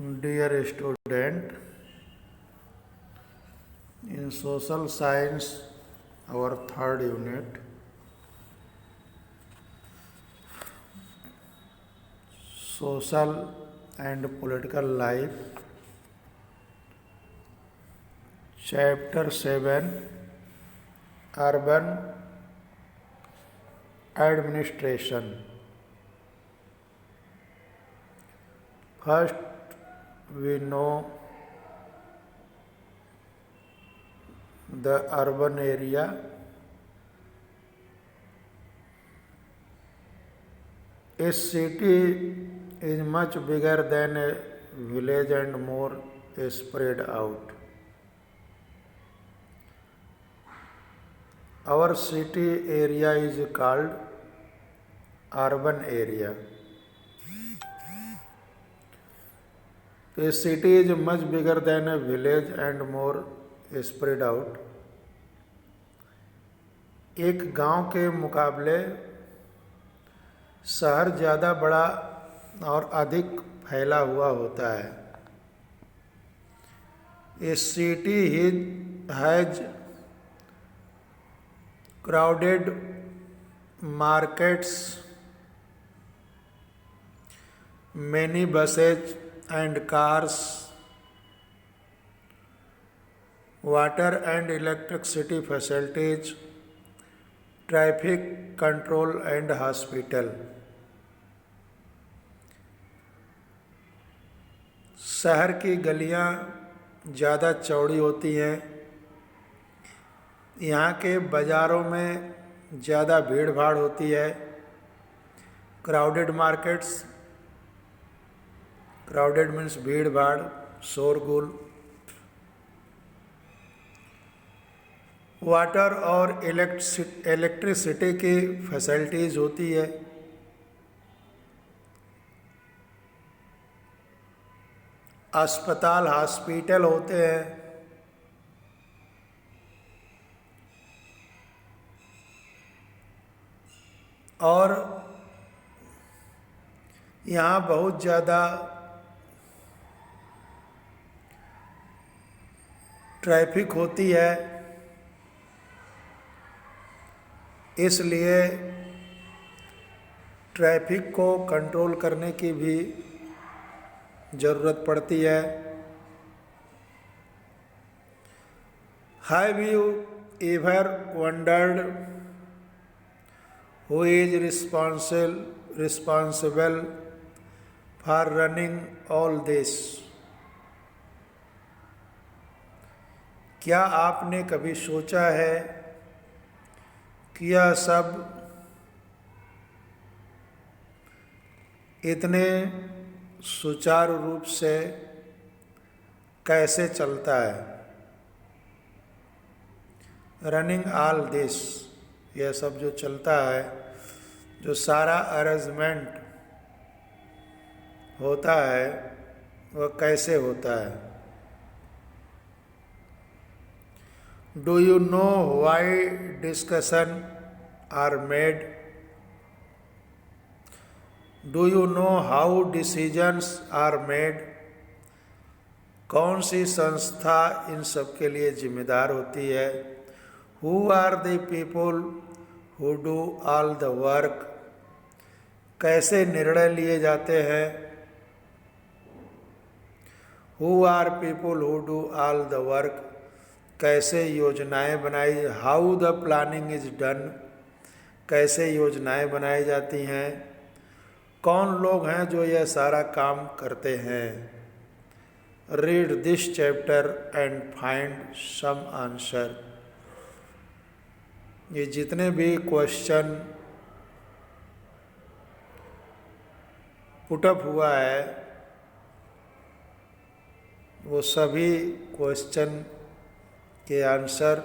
Dear student, in social science, our third unit, social and political life, chapter 7, urban administration. First, we know the urban area. A city is much bigger than a village and more spread out. Our city area is called urban area. A city is much bigger than a village and more spread out. एक गांव के मुकाबले शहर ज़्यादा बड़ा और अधिक फैला हुआ होता है. A city has crowded markets, many buses and cars, water and electricity facilities, traffic control and hospital. शहर की गलियां ज़्यादा चौड़ी होती हैं. यहाँ के बाज़ारों में ज़्यादा भीड़ भाड़ होती है. क्राउडेड मार्केट्स, क्राउडेड मीन्स भीड़ भाड़, शोरगुल. वाटर और इलेक्ट्रिसिटी की फैसिलिटीज़ होती है. अस्पताल, हॉस्पिटल होते हैं. और यहाँ बहुत ज़्यादा ट्रैफिक होती है. इसलिए ट्रैफिक को कंट्रोल करने की भी ज़रूरत पड़ती है. Have you ever wondered who is responsible for running all this? क्या आपने कभी सोचा है कि यह सब इतने सुचारू रूप से कैसे चलता है? रनिंग ऑल दिस, यह सब जो चलता है, जो सारा अरेंजमेंट होता है, वह कैसे होता है? Do you know why discussion are made? Do you know how decisions are made? कौन सी संस्था इन सब के लिए जिम्मेदार होती है? Who are the people who do all the work? कैसे निर्णय लिए जाते हैं? Who are people who do all the work? कैसे योजनाएं बनाई? How the planning is done? कैसे योजनाएं बनाई जाती हैं? कौन लोग हैं जो यह सारा काम करते हैं? Read this chapter and find some answer. ये जितने भी क्वेश्चन पुटअप हुआ है, वो सभी क्वेश्चन के answer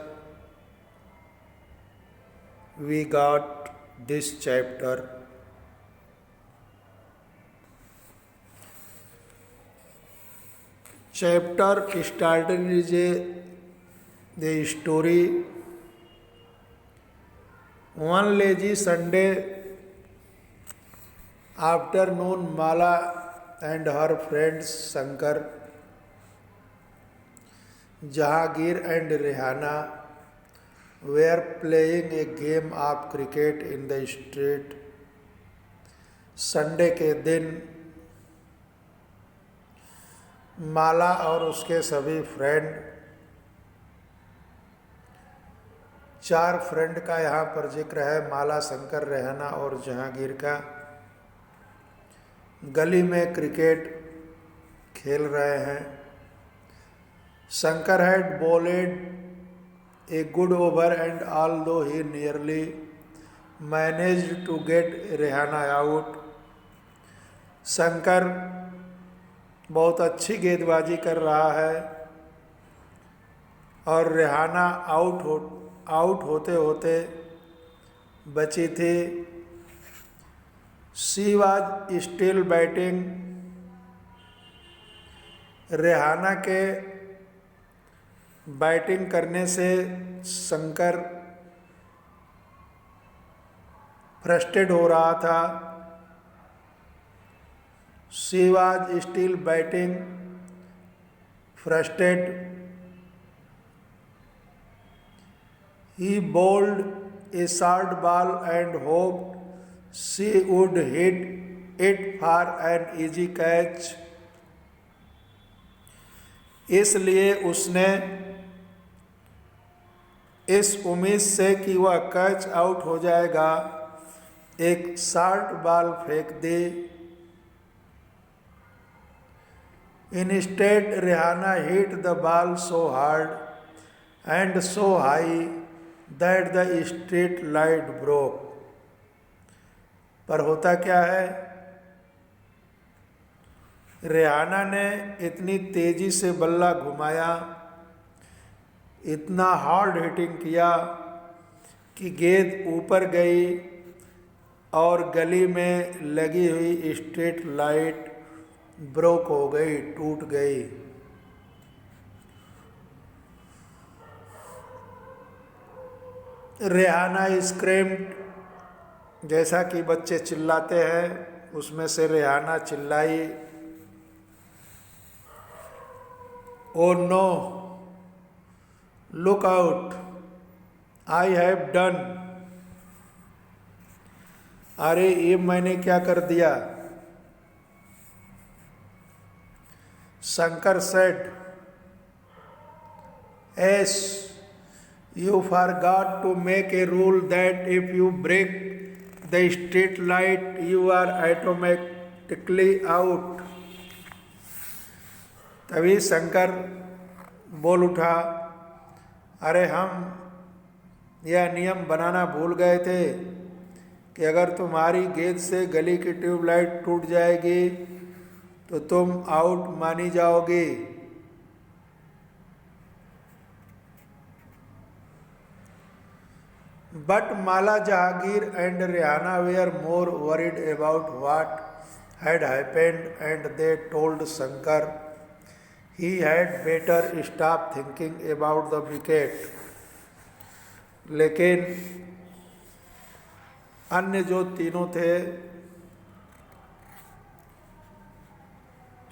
we got this chapter. Chapter started is the story. One lazy Sunday afternoon, Mala and her friends Shankar, Jahangir and Rehana were playing a game of cricket in the street. Sunday के दिन माला और उसके सभी friend, 4 friend का यहाँ पर जिक्र है, माला, शंकर, रेहाना और जहांगीर का, गली में क्रिकेट खेल रहे हैं। Shankar had bowled a good over and although he nearly managed to get Rehana out, Shankar बहुत अच्छी गेंदबाजी कर रहा है और रेहाना आउट होते होते बची थी। She was still batting, Rehana के बैटिंग करने से शंकर फ्रस्ट्रेट हो रहा था। She was still batting, frustrated. He bowled a short ball and hoped she would hit it for an easy catch. इसलिए उसने इस उम्मीद से कि वह कैच आउट हो जाएगा, एक शॉर्ट बॉल फेंक दी। Instead, Rihanna hit the ball so hard and so high that the street light broke. पर होता क्या है, रेहाना ने इतनी तेजी से बल्ला घुमाया, इतना हार्ड हिटिंग किया कि गेंद ऊपर गई और गली में लगी हुई स्ट्रीट लाइट ब्रोक हो गई, टूट गई। रेहाना स्क्रीम्ड, जैसा कि बच्चे चिल्लाते हैं उसमें से रेहाना चिल्लाई, oh no, look out, I have done. अरे ये मैंने क्या कर दिया। Shankar said, yes, you forgot to make a rule that if you break the street light, you are automatically out. तभी शंकर बोल उठा, अरे हम यह नियम बनाना भूल गए थे कि अगर तुम्हारी गेंद से गली की ट्यूबलाइट टूट जाएगी तो तुम आउट मानी जाओगे। But Mala, Jahangir and Rihanna were more worried about what had happened and they told Shankar he had better stop thinking about the wicket. लेकिन अन्य जो तीनों थे,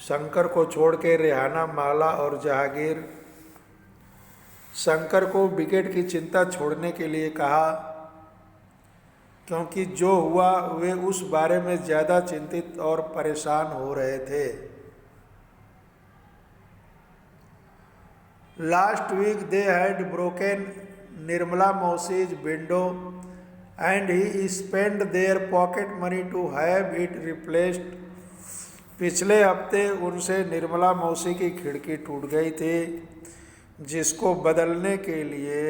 शंकर को छोड़ के रेहाना, माला और जहांगीर, शंकर को विकेट की चिंता छोड़ने के लिए कहा, क्योंकि जो हुआ वे उस बारे में ज़्यादा चिंतित और परेशान हो रहे थे। Last week they had broken Nirmala मौसीज window and he spend their pocket money to have it replaced. पिछले हफ्ते उनसे निर्मला मौसी की खिड़की टूट गई थी, जिसको बदलने के लिए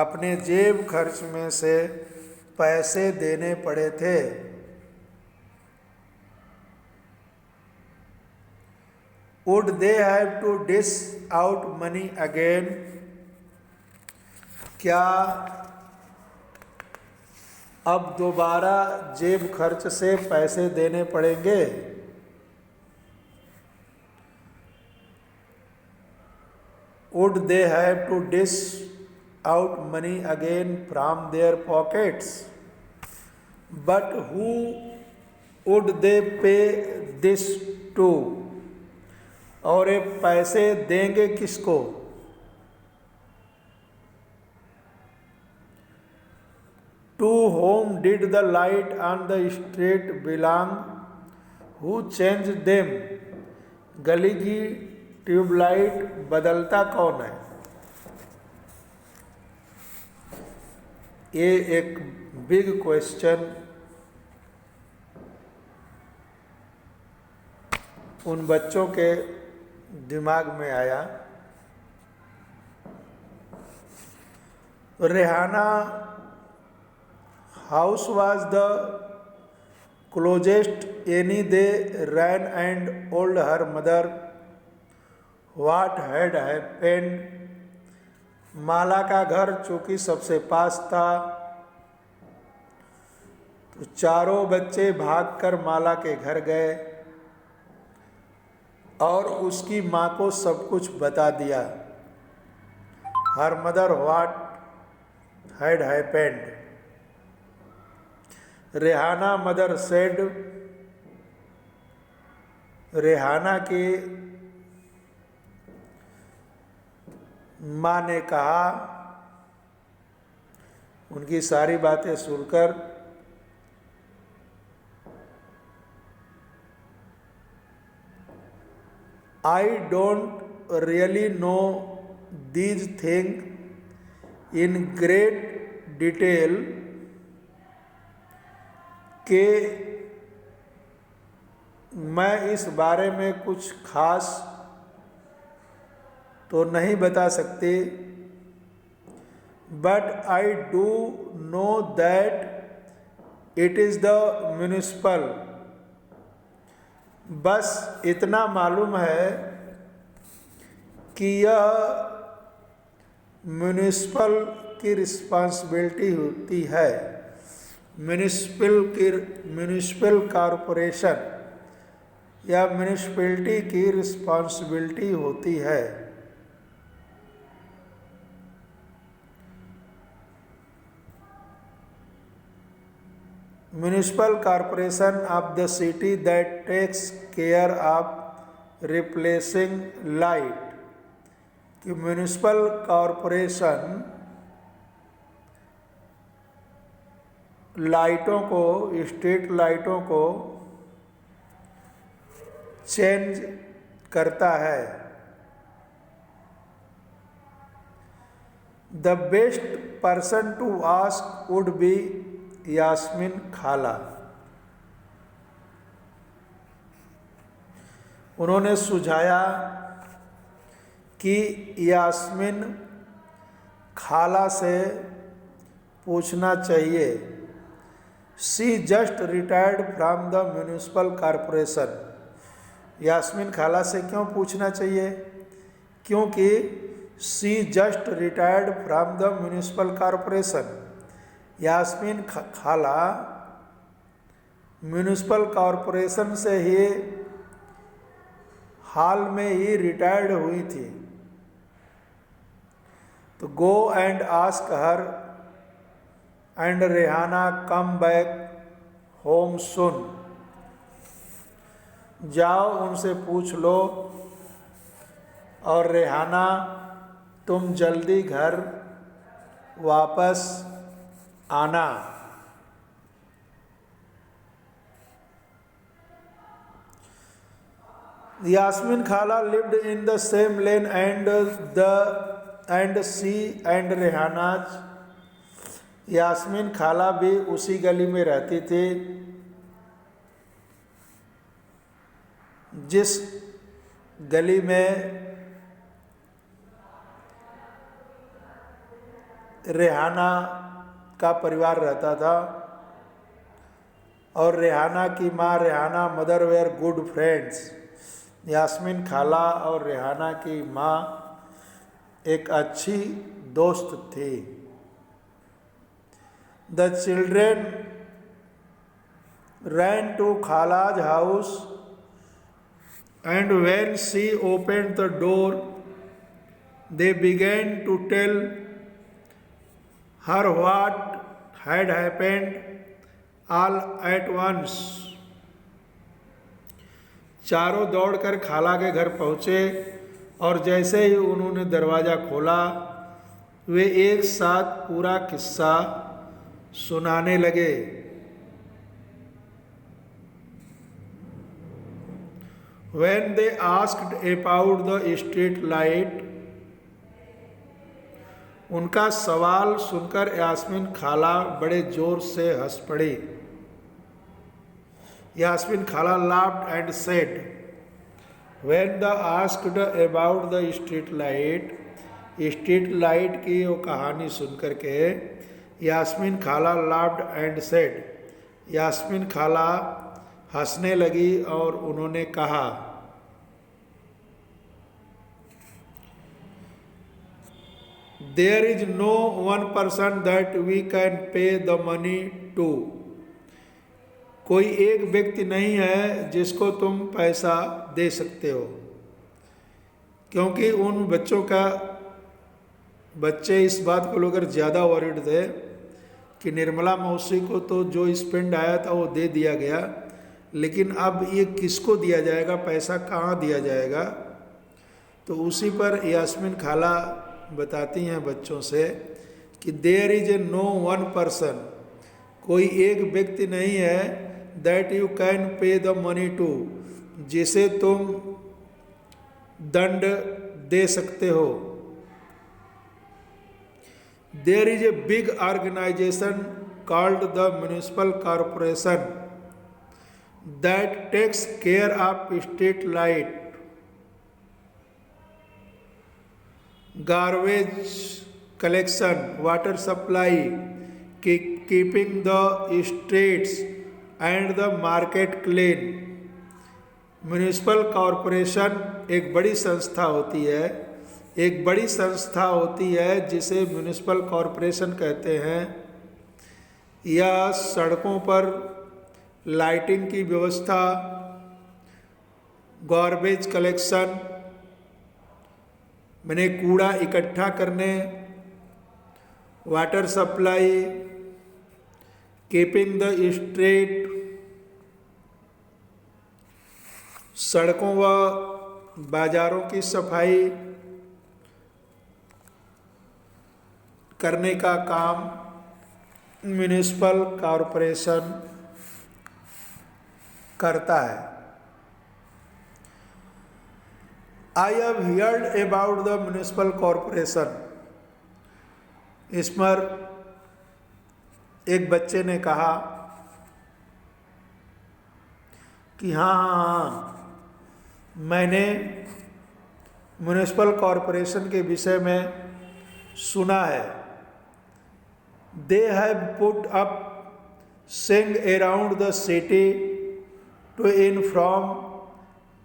अपने जेब खर्च में से पैसे देने पड़े थे। Would they have to dish out money again? क्या अब दोबारा जेब खर्च से पैसे देने पड़ेंगे? Would they have to dish out money again from their pockets? But who would they pay this to, और ये पैसे देंगे किसको? To whom did the light on the street belong, who change them, गली की ट्यूबलाइट बदलता कौन है? ये एक बिग क्वेश्चन उन बच्चों के दिमाग में आया। Rehana house was the closest any they ran and old her mother what had happened, Mala का घर चूंकि सबसे पास था तो चारों बच्चे भागकर माला के घर गए और उसकी माँ को सब कुछ बता दिया। हर mother what had happened, Rehana mother said, Rehana की माँ ने कहा, उनकी सारी बातें सुनकर I don't really know these things in great detail कि मैं इस बारे में कुछ खास तो नहीं बता सकती, but I do know that it is the municipal, बस इतना मालूम है कि यह म्यूनिसिपल की रिस्पॉन्सिबिलिटी होती है, म्यूनिसिपल कॉरपोरेशन या म्यूनिसिपैलिटी की रिस्पॉन्सिबिलिटी होती है। Municipal corporation of the city that takes care of replacing light, कि म्यूनिसिपल कॉरपोरेशन लाइटों को, स्ट्रीट लाइटों को चेंज करता है। The best person to ask would be Yasmin Khala. उन्होंने सुझाया कि यास्मीन खाला से पूछना चाहिए। She just retired from the municipal corporation. Yasmin Khala से क्यों पूछना चाहिए? क्योंकि she just retired from the municipal corporation. Yasmin खाला म्यूनिसिपल कॉरपोरेशन से ही हाल में ही रिटायर्ड हुई थी। तो go and ask her and Rehana come back home soon. जाओ उनसे पूछ लो और रेहाना तुम जल्दी घर वापस आना। यास्मीन खाला lived in the same lane and she and रेहानाज। Yasmin खाला भी उसी गली में रहती थी जिस गली में रेहाना का परिवार रहता था। और रेहाना की माँ Rehana mother were good friends. Yasmin Khala और रेहाना की माँ एक अच्छी दोस्त थी। The children ran to Khala's house and when she opened the door they began to tell her what had happened all at once. चारों दौड़कर खाला के घर पहुँचे और जैसे ही उन्होंने दरवाज़ा खोला वे एक साथ पूरा किस्सा सुनाने लगे। When they asked about the street light, उनका सवाल सुनकर यास्मीन खाला बड़े जोर से हंस पड़ी। यास्मीन खाला laughed and said, when they asked about the street light, street light की वो कहानी सुनकर के यास्मीन खाला laughed and said, यास्मीन खाला हंसने लगी और उन्होंने कहा, there is no one person that we can pay the money to. कोई एक व्यक्ति नहीं है जिसको तुम पैसा दे सकते हो, क्योंकि उन बच्चे इस बात को लेकर ज़्यादा वरीड थे कि निर्मला मौसी को तो जो स्पेंड आया था वो दे दिया गया, लेकिन अब ये किसको दिया जाएगा, पैसा कहाँ दिया जाएगा। तो उसी पर यास्मीन खाला बताती हैं बच्चों से कि there is a no one person, कोई एक व्यक्ति नहीं है, that you can pay the money to, जिसे तुम दंड दे सकते हो। There is a big organisation called the municipal corporation that takes care of street light, garbage collection, water supply, keeping the streets and the market clean. Municipal corporation एक बड़ी संस्था होती है जिसे म्यूनिसिपल कॉरपोरेशन कहते हैं। यह सड़कों पर लाइटिंग की व्यवस्था, गार्बेज कलेक्शन मैंने कूड़ा इकट्ठा करने, water supply, keeping the street, सड़कों व बाजारों की सफाई करने का काम म्यूनिसिपल कॉरपोरेशन करता है। I have heard about the municipal corporation. इस पर एक बच्चे ने कहा कि हाँ, मैंने म्यूनिसिपल कॉरपोरेशन के विषय में सुना है। They have put up sign around the city to inform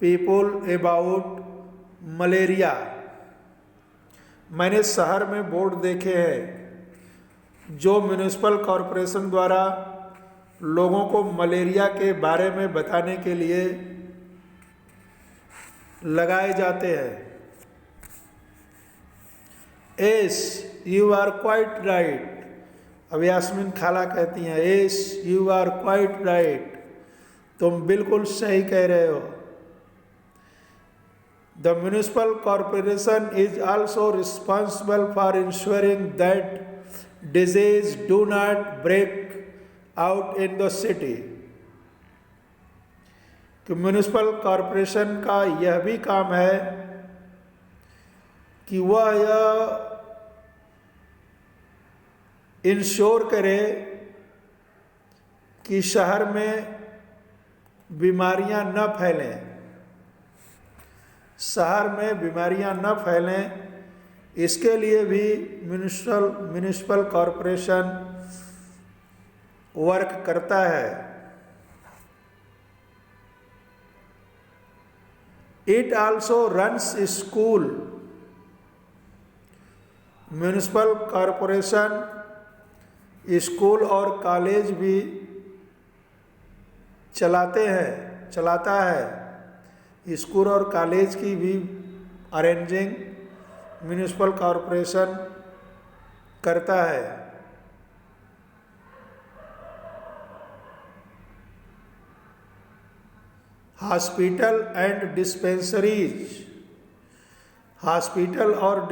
people about malaria. मैंने शहर में बोर्ड देखे हैं जो म्यूनिसिपल कॉरपोरेशन द्वारा लोगों को मलेरिया के बारे में बताने के लिए लगाए जाते हैं। Yes you are quite right. अब यास्मीन खाला कहती हैं, yes you are quite right, तुम बिल्कुल सही कह रहे हो। The municipal corporation is also responsible for ensuring that disease do not break out in the city. कि म्यूनिसिपल कॉरपोरेशन का यह भी काम है कि वह यह इंश्योर करे कि शहर में बीमारियां न फैलें, शहर में बीमारियां न फैलें, इसके लिए भी म्यूनिसिपल कॉरपोरेशन वर्क करता है। It also runs school. Municipal corporation school और कॉलेज भी चलाता है। स्कूल और कॉलेज की भी अरेंजिंग म्यूनिसिपल कॉरपोरेशन करता है। हॉस्पिटल एंड डिस्पेंसरीज, हॉस्पिटल और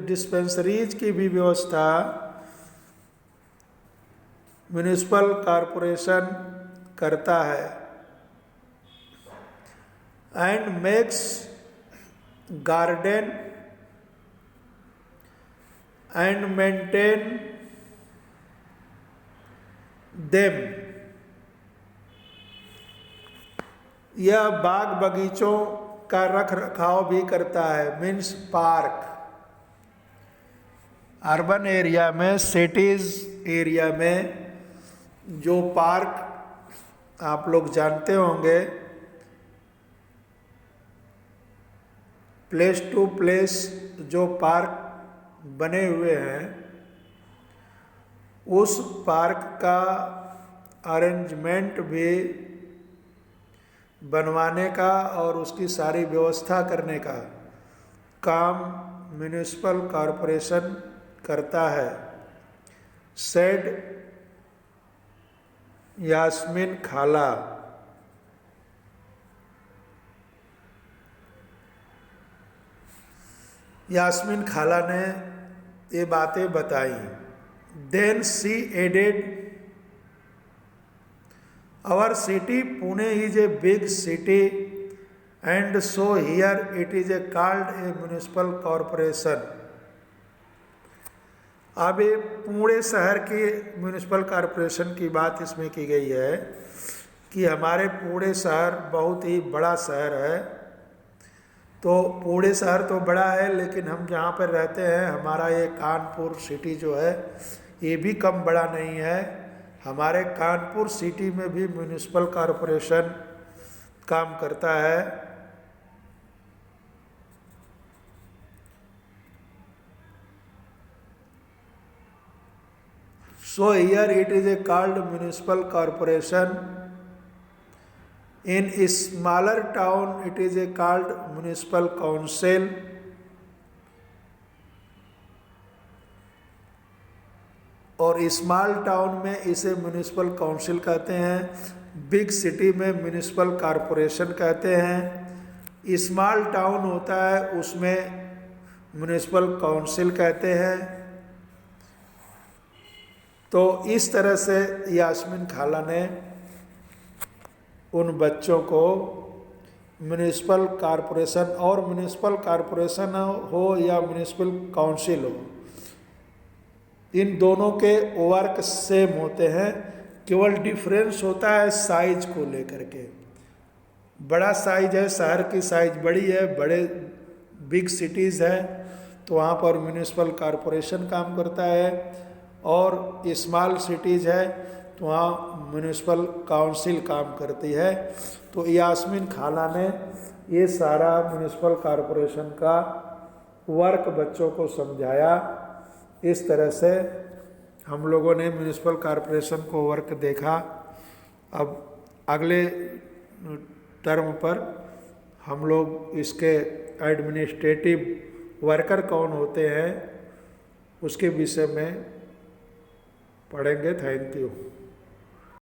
डिस्पेंसरीज की भी व्यवस्था म्युनिसिपल कॉरपोरेशन करता है। And makes garden and maintain them, यह बाग बगीचों का रख रखाव भी करता है। मीन्स पार्क, अर्बन एरिया में, सिटीज एरिया में जो पार्क आप लोग जानते होंगे, प्लेस टू प्लेस जो पार्क बने हुए हैं, उस पार्क का अरेंजमेंट भी बनवाने का और उसकी सारी व्यवस्था करने का काम म्युनिसिपल कॉरपोरेशन करता है। सेड यास्मीन खाला। यास्मीन खाला ने ये बातें बताई। Then she added, our city Pune is a big city and so here it is a called a municipal corporation. अब ये पुणे शहर की म्युनिसिपल कॉरपोरेशन की बात इसमें की गई है कि हमारे पुणे शहर बहुत ही बड़ा शहर है। तो पुणे शहर तो बड़ा है, लेकिन हम जहाँ पर रहते हैं, हमारा ये कानपुर सिटी जो है, ये भी कम बड़ा नहीं है। हमारे कानपुर सिटी में भी म्युनिसिपल कॉरपोरेशन काम करता है। So here it is a called municipal corporation. In a smaller town it is a called municipal council. और स्मॉल टाउन में इसे म्युनिसिपल काउंसिल कहते हैं, बिग सिटी में म्युनिसिपल कॉरपोरेशन कहते हैं। स्मॉल टाउन होता है उसमें म्युनिसिपल काउंसिल कहते हैं। तो इस तरह से यास्मीन खाला ने उन बच्चों को म्युनिसिपल कॉरपोरेशन, और म्युनिसिपल कॉरपोरेशन हो या म्युनिसिपल काउंसिल हो, इन दोनों के वर्क सेम होते हैं, केवल डिफरेंस होता है साइज को लेकर के। बड़ा साइज है, शहर की साइज बड़ी है, बड़े बिग सिटीज़ है, तो वहाँ पर म्युनिसिपल कॉरपोरेशन काम करता है, और स्मॉल सिटीज़ है तो वहाँ म्युनिसिपल काउंसिल काम करती है। तो यास्मीन खाला ने ये सारा म्युनिसिपल कॉरपोरेशन का वर्क बच्चों को समझाया। इस तरह से हम लोगों ने म्युनिसिपल कॉरपोरेशन को वर्क देखा। अब अगले टर्म पर हम लोग इसके एडमिनिस्ट्रेटिव वर्कर कौन होते हैं उसके विषय में पढ़ेंगे। Thank you.